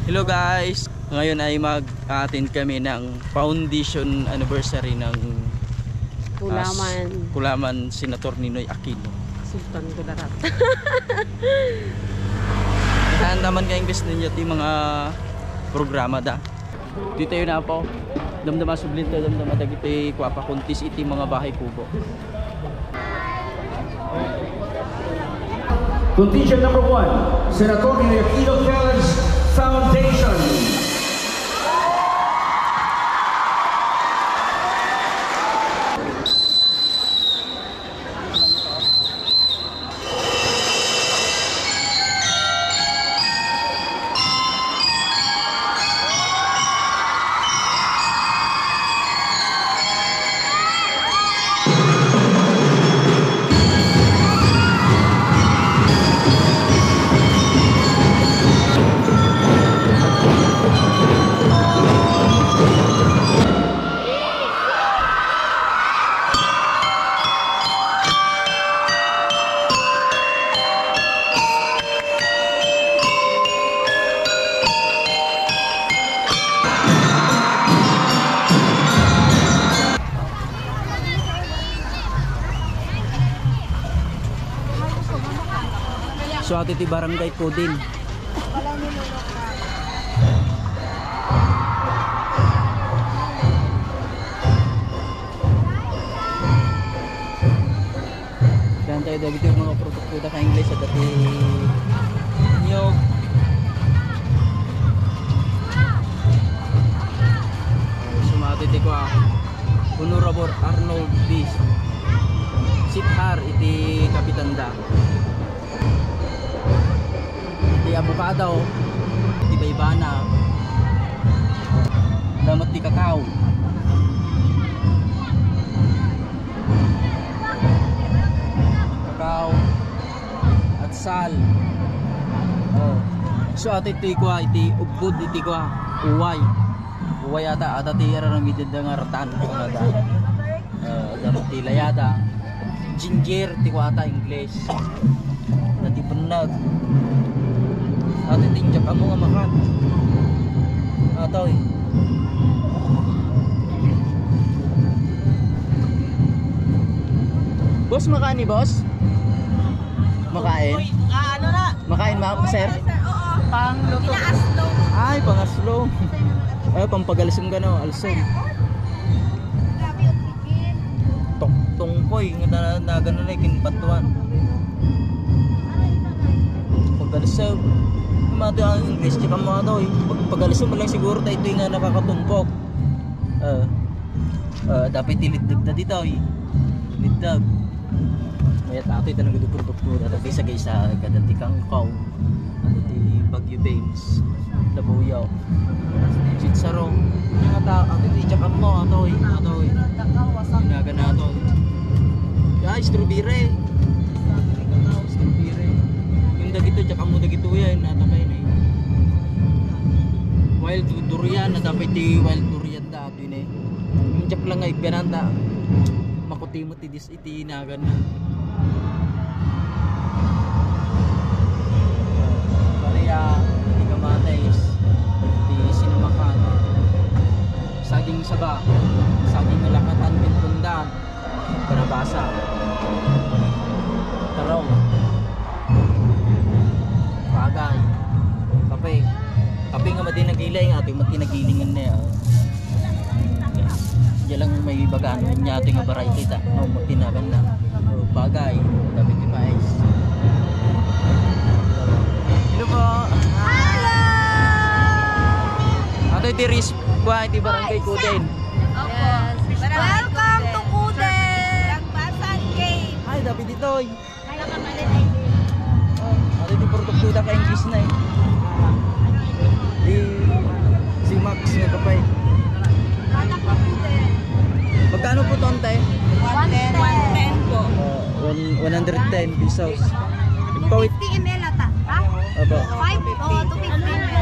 Hello guys! Ngayon ay mag-attend kami ng foundation anniversary ng Kulaman Senator Ninoy Aquino. Sultan Kudarat. Saan naman kayong gusto ninyo iti mga programa da? Dito yun na po. Damdama sublin to, damdama dagiti kuwapa kuntis iti mga bahay kubo. Contingent number 1, Senator Ninoy Aquino Felons Foundation. So ati ti barangay ko din. Dan tayo dagiti mga produkto da ka English at dati niyog. Sumati ti ko Honorable Arnold B. Sithar iti kapitanda. Di avocado, di baybana, damat di kakao, at sal. So ati iti kwa iti ubod iti kwa uway ata ti aramidid nga ratan ada damat ti layada ginger ti kwa ata English dati penag ati tinjak amo nga makan atoy boss makain ni boss makain Ano na? makain sir Pang luto. ay pangaslo ay pampagalisong gano alsong tungkoy nga na gano na kinpatuan pagalisong mati ang English tsaka mga daw pagalisong mo lang siguro tayo ito yung nakakatumpok dapat tiliddag na dito tiliddag may tato ito ng gado produkto tapi sa guys sa kadati kang kaw ano ti Bagyo Bames Labuyaw Chitsarong yung ata ati ti tsaka mo atoy ginaga na ito guys strawberry yung dagito tsaka mo dagito yan natakay na wild durian na dapat ti wild durian da ito yun yung tsak lang ay gananda makutimot iti nagan na kaya iti kamates iti sinamakan saging saba saging malakatan bintundan karabasa tarong bagay kape nga mati nagilay nga ating mati nagilingan na yan lang may bagaan niya ating variety ta mati nagan na bagay dapat di mais. Hello po. Hello! Ato iti Riz kwa iti barangay Kuden. Yes. Welcome to Kuden. Lagpasan Cave. Ay dapat dito ato iti produkto da ka English na si Max nga kapay. Magkano po tonte? 110 po. 110 pesos. Pawit. 50 ml ata. Ha? Opo. 5 o 250 ml.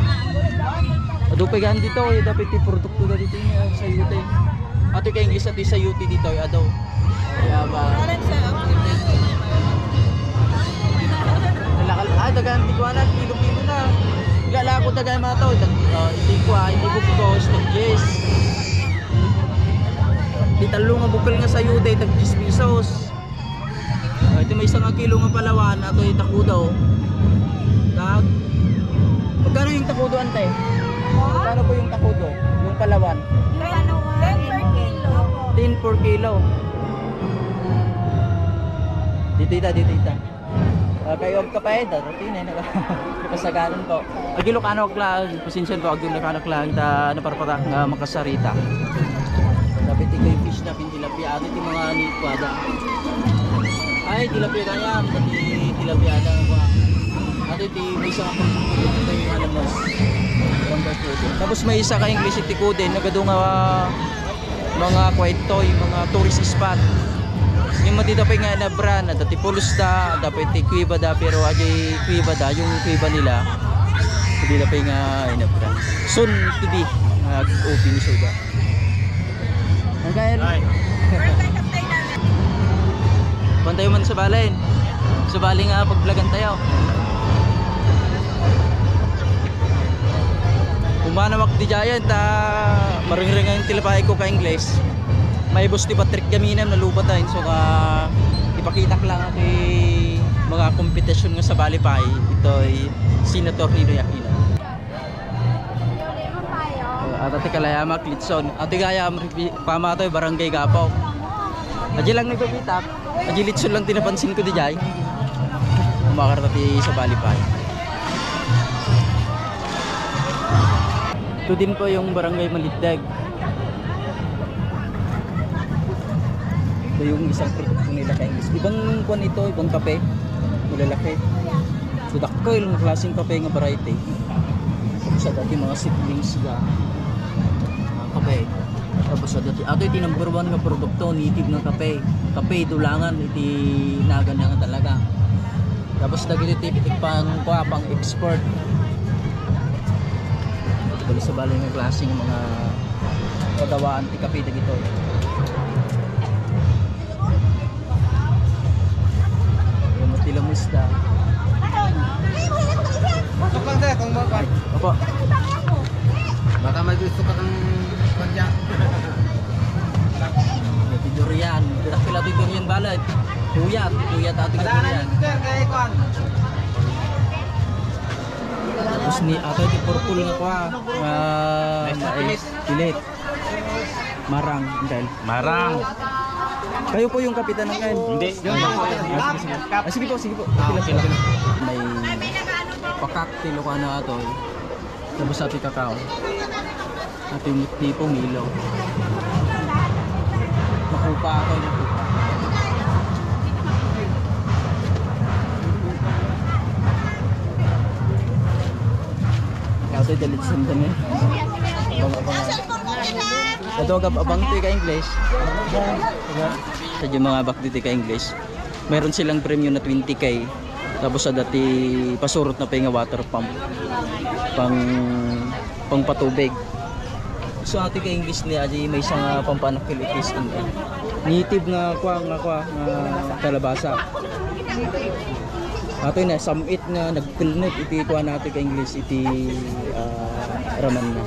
Adupegan dito dapat ti produkto da dito sa UT. Ato kay English ati sa UT dito adaw. Kaya ba? Dagan ti ko na kilo na. Lala ko dagay mga to. Hindi bukos, tag-10. Di talo nga bukal nga sa yude, tag-10 pesos. Ito may isang kilo nga palawan, ato yung takudo. Magkano yung takudo, ante? Magkano po yung takudo? Yung palawan? 10 per kilo. 10 per kilo. Dito. Kayo ka pa dati na nakasagaran ko. Agilokano lang, pasensya ko agilokano lang ta naparpatak nga makasarita. Dapat ikaw yung fish na pintilapia ato yung mga nikuada. Ay, tilapia kaya, pati tilapia ada ko. Ato may isang ito yung alamos. Tapos may isa ka English itiko din, nagado nga mga kwaito, yung mga tourist spot. Yung matitapay nga na brand, dati pulos da, dapat kuiba da, pero ajay kuiba da, yung kuiba nila. Hindi tapay nga na brand. Soon to be, open suga. Hanggang Bantayo man sa balay. Sa balay nga pagvlogan tayo. Kung ba namak di jayan ta maring-ring ang tilapay ko ka English. May boss ti Patrick Gaminam na lupa tayo. So ipakita ko lang kay mga kompetisyon nga sa balay pa. Ito ay Senator Ninoy Aquino. Ate Kalayamak Litson. Ate gaya pama to barangay Gapaw. Aji lang nagpapitak. Aji Litson lang tinapansin ko di jay. Umakarta ti sa Balipay. Ito din po yung barangay Malitdag. Ito yung isang produkto nila kay English. Ibang kuan ito, ibang kape. Malalaki. So dakko yung klaseng kape nga variety. Sa dati mga siblings ga kape. Tapos sa dati ato iti number 1 nga produkto native nga kape. Kape dulangan iti nagan nga talaga. Tapos dagiti tipitik pang export. Ito sa balay nga klaseng mga pagawaan ti kape dagito. Yung matilamusta. Masuk lang sir, kung bakit. Opo. Baka may gusto ka kang kanya. Durian, tidak pila durian balad. Tuyat ating durian. Sir, kaya ikon. Tapos ni ato di purple nga kwa. Pilit. Marang, dahil. Marang. Kayo po yung kapitan ng kain? Hindi. Sige po. Pila. May pakaktil ko na ato. Tapos ating kakao. Ating tipo Milo. Makupa ako. Kasi dalit sanda na. Ito abang ito ka English. Sa mga abak dito ka English. Meron silang premium na 20k. Tapos sa dati pasurot na pa yung water pump. Pang patubig. So ati ka English ni aji may isang pampanakilitis ito. Native nga kalabasa. Ato na samit nga nagpilnot iti kuha natin ka English iti raman na.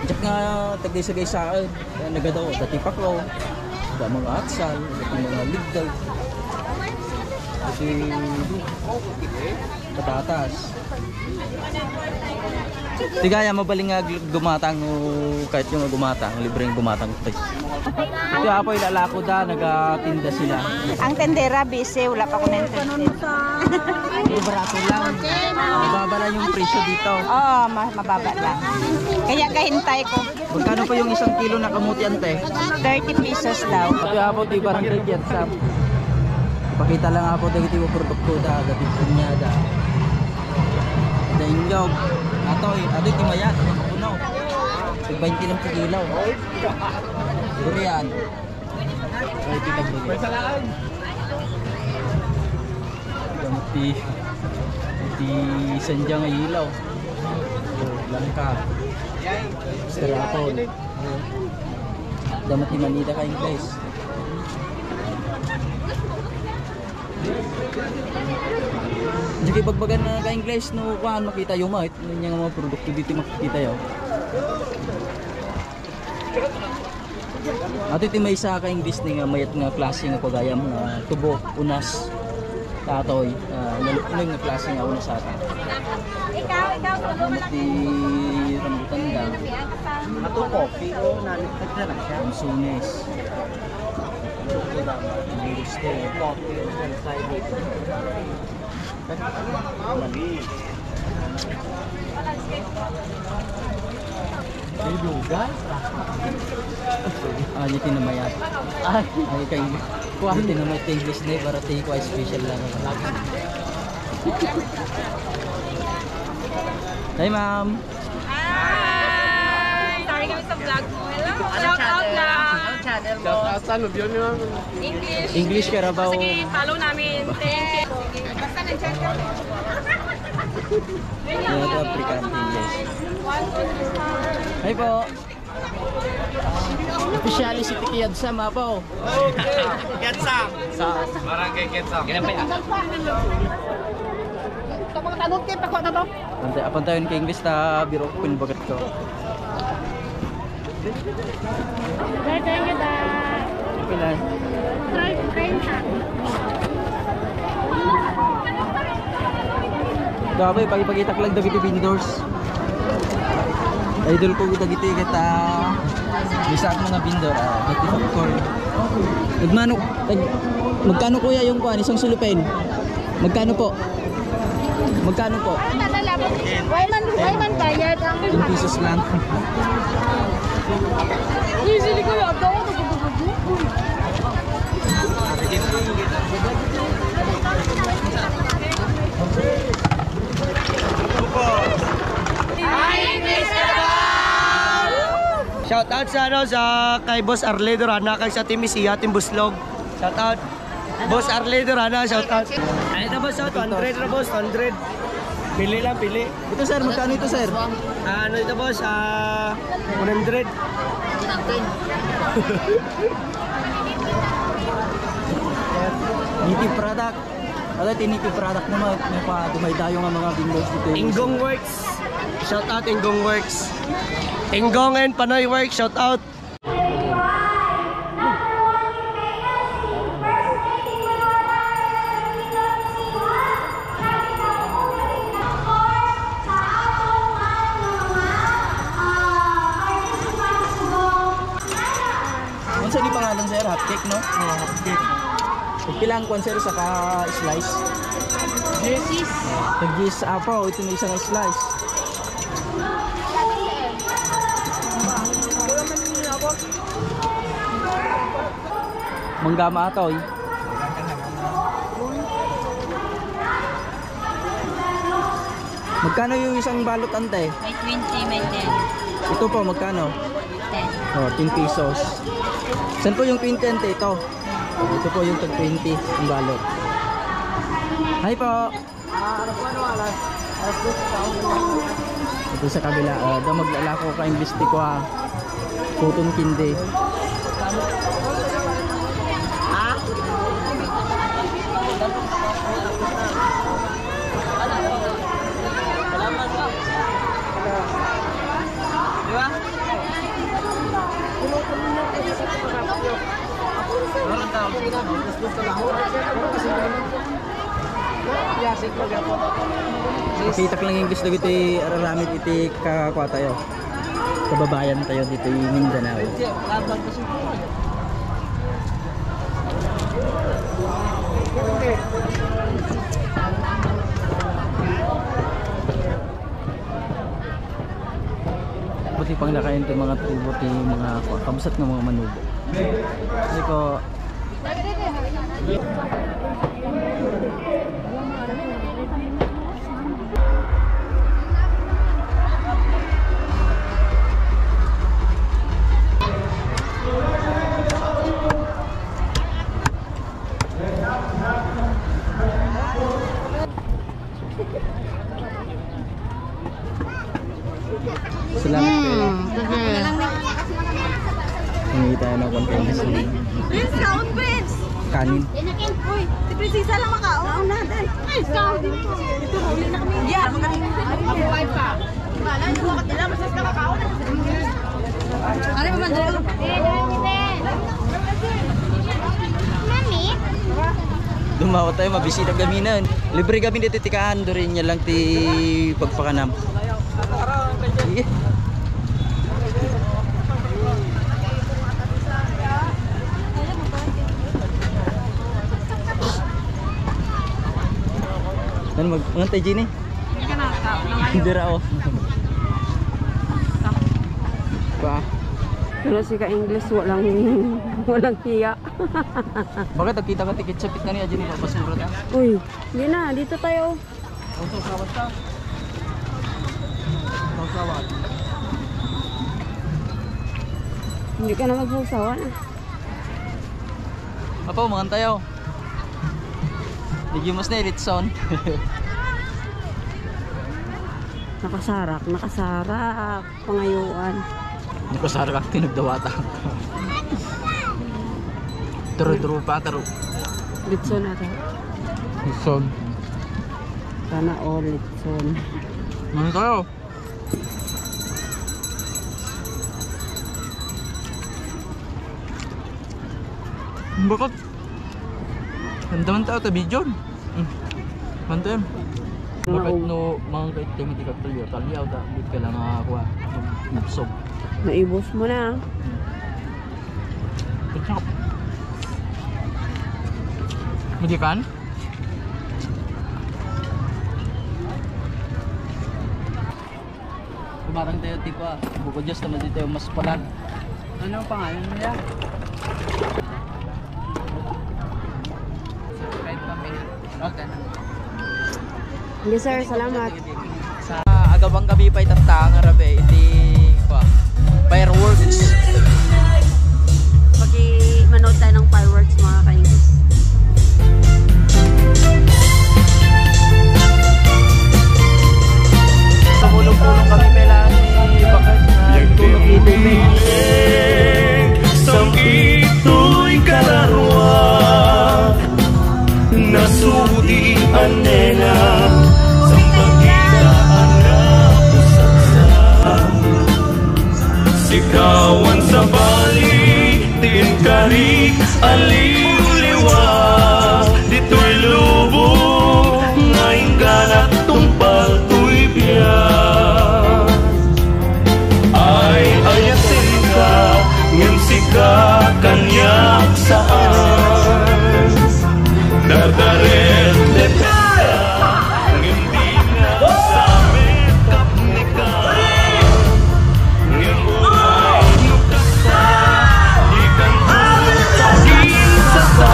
Diyak nga tagday sa nagadaw dati paklaw. Da mga atsal, dati mga ligdal. Dati patatas. Tigaya mabaling nga gumatang kahit yung gumatang, libreng gumatang ito. Ito apoy lalako da, nagatinda sila. Ang tendera, busy. Wala pa ko na intendera. Ito barato lang. Mababa lang yung presyo dito. Oo, mababa lang. Kaya kahintay ko. Magkano pa yung 1 kilo na kamuti ante? 30 pesos daw. Ito apoy di parang kikit sa. Pakita lang apoy dito yung produkto da, dati punya da. Daingyog. Atoy timayat, puno. 20 lang sa kilaw. Durian. Ay, pitag durian. Iti sanjang ay ilaw. Langka. Strapon. Damat ni Manida ka English. Jadi bagbagan na ka-English no kuan makita yung mga produkto dito makikita yo. Ato iti may isa ka-English ni nga mayat nga klase nga pagayam nga tubo, unas, tatoy, naluknoy nga klase nga unas ata. Ikaw, tulungan lang. Di rambutan lang. Ato coffee o naligtad na lang siya. Consumes. Gusto coffee o side. Mali. May dugan. Ah, dito na mayat. Ay, kay kuha din na may English na para tayo ko special lang. Hey ma'am. Hi! Sorry kami sa vlog mo. Hello. Shout out lang. Channel mo. Saan mo yun yun? English. English Carabao. Sige, follow namin. Thank you. Sige, basta nag-chat ka. Mga African English. Hi po. Officially si Tikiyad sa mapo. Getsam. Sa Barangay Getsam. Ganyan pa yan. Ito mga tanong kayo, pako na to. Apan tayo kay English ta biro pin bagat ko. Thank you, da. Pilan. Try ha. Dapat pagipakita lang dagiti vendors. Idol ko dagiti kita bisa mga vendor dagiti popcorn. Magkano kuya yung kuan isang sulupin? Magkano po? Magkano po? Why man bayad ang 10 pesos lang. usually ko yung daw Shout out sa kay Boss Arledo Rana kay sa Team Isia, Team Buslog. Shout out. Boss Arledo Rana, shout out. Ano ito boss? 100 na boss, 100. Pili lang, pili. Ito sir, magkano ito sir? Ano ito boss? 100. Native product. Wala native product naman. May pa dumay tayo nga mga vendors dito. Inggong Works. Shout out Inggong Works. Inggong and Panoy Works, shout out. Ano sa di pangalan sir? Hotcake no? Oo, hotcake. Pilang kwan sir sa ka-slice? Jerseys. Tagis apo, ito na isang slice. Manggama atoy. Magkano yung isang balot ante? May 20, may 10. Ito po, magkano? 10. Oh, 10 pesos. Saan po yung 20 ante? Ito. Oh, ito po yung tag 20 ang balot. Hi po. Ito sa kabila. Daw maglalako ka imbesti ko ha. Putong kindi. Kita lang yung gusto dito araramit iti kakuha tayo. Kababayan tayo dito yung Mindanao. Buti pang lakayin ito mga tribo ti mga kabusat ng mga manubo. Hindi ko salamat kayo. Hindi tayo ng content sa Sound waves! kanin. Uy, si Prinsesa lang makaon. Oo na, dahil. Ay, ikaw. Ito, huli na kami. Yeah, magaling. Mabuhay pa. Wala, hindi ko katila. Masas na makaon. Ano ba man dito? Mami? Dumawa tayo, mabisita gaminan. Libre kami dito tikahan, do rin niya lang ti pagpakanam. Sige. Ano mag-antay Gini? Hindi raw. Pa. Pero si ka-English, walang hiya. Bakit nagkita ka tikit sapit na niya Gini basura ta? Uy, hindi na, dito tayo. Auto sawat ta. Sawat. Hindi ka na magsasawa na. Apa mangantayaw? Di mas na Litson. Nakasarak, pangayuan. Nakasarak tinagdawata. Taro pa taro. Litson na tayo. Litson. Sana all litson. Ano tayo? Bakit? Handaman tao ta video. Mantem. Bakit no mga kait kami di kaptulyo talyaw da bit ka lang kuha. Napsob. Naibos mo na. Kecap. Mudi kan? Kumarang tayo tipo buko just naman dito mas palan. Ano ang pangalan niya? Yes sir, salamat. Sa agabang gabi pa itatang arabe iti kwa fireworks. Manood tayo ng fireworks mga ka-English. Tumulong-pulong kami pala ni Bakas na tulog ito. Sang ito'y kalarwa nasudi ang nena sang pagkiraan na pusaksan sikawan sa bali tinkarik aliw-liwa dito'y lubong ngayon ganat tumpal to'y biyak ay ayatin ka ngimsika kanyak saan dardaret deteta ngimdi nga sa metap ni ka ngimulay nukasa ikan sa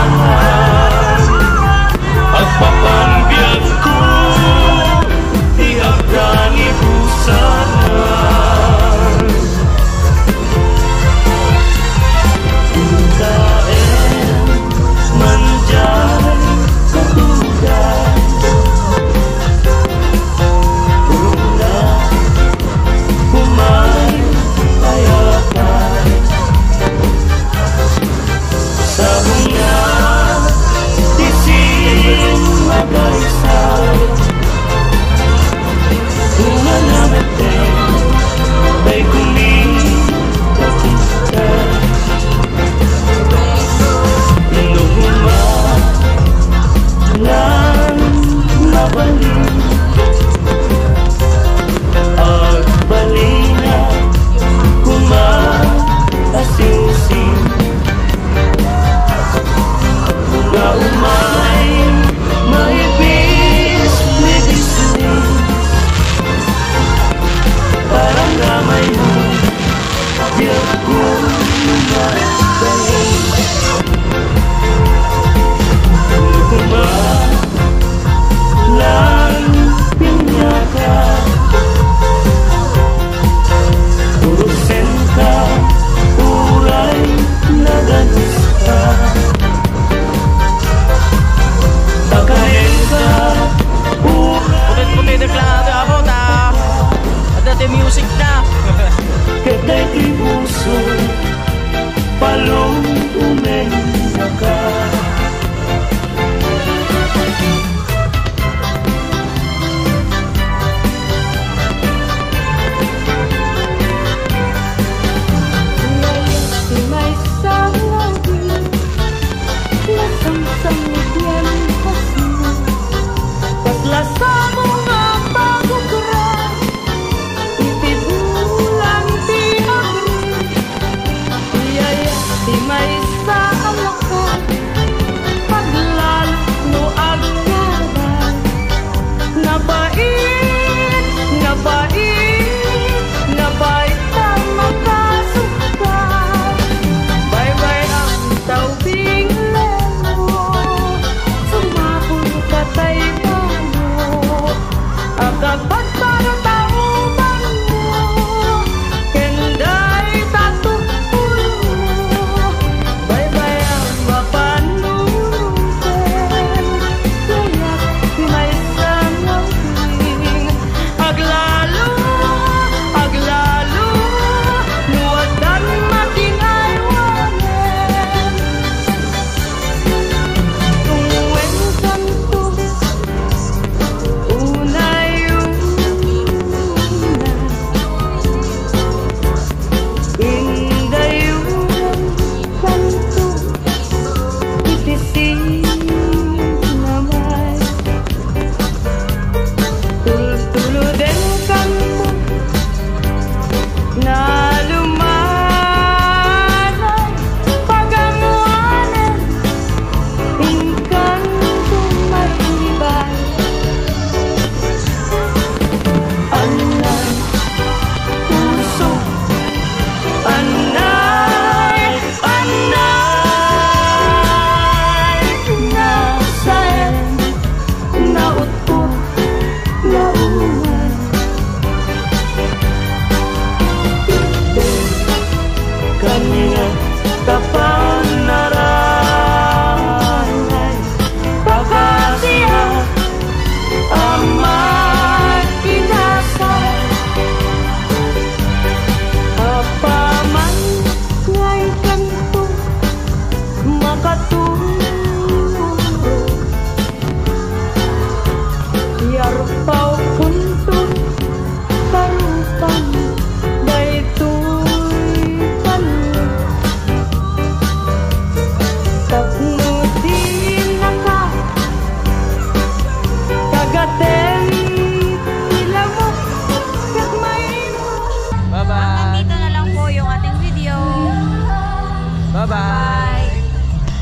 等等天。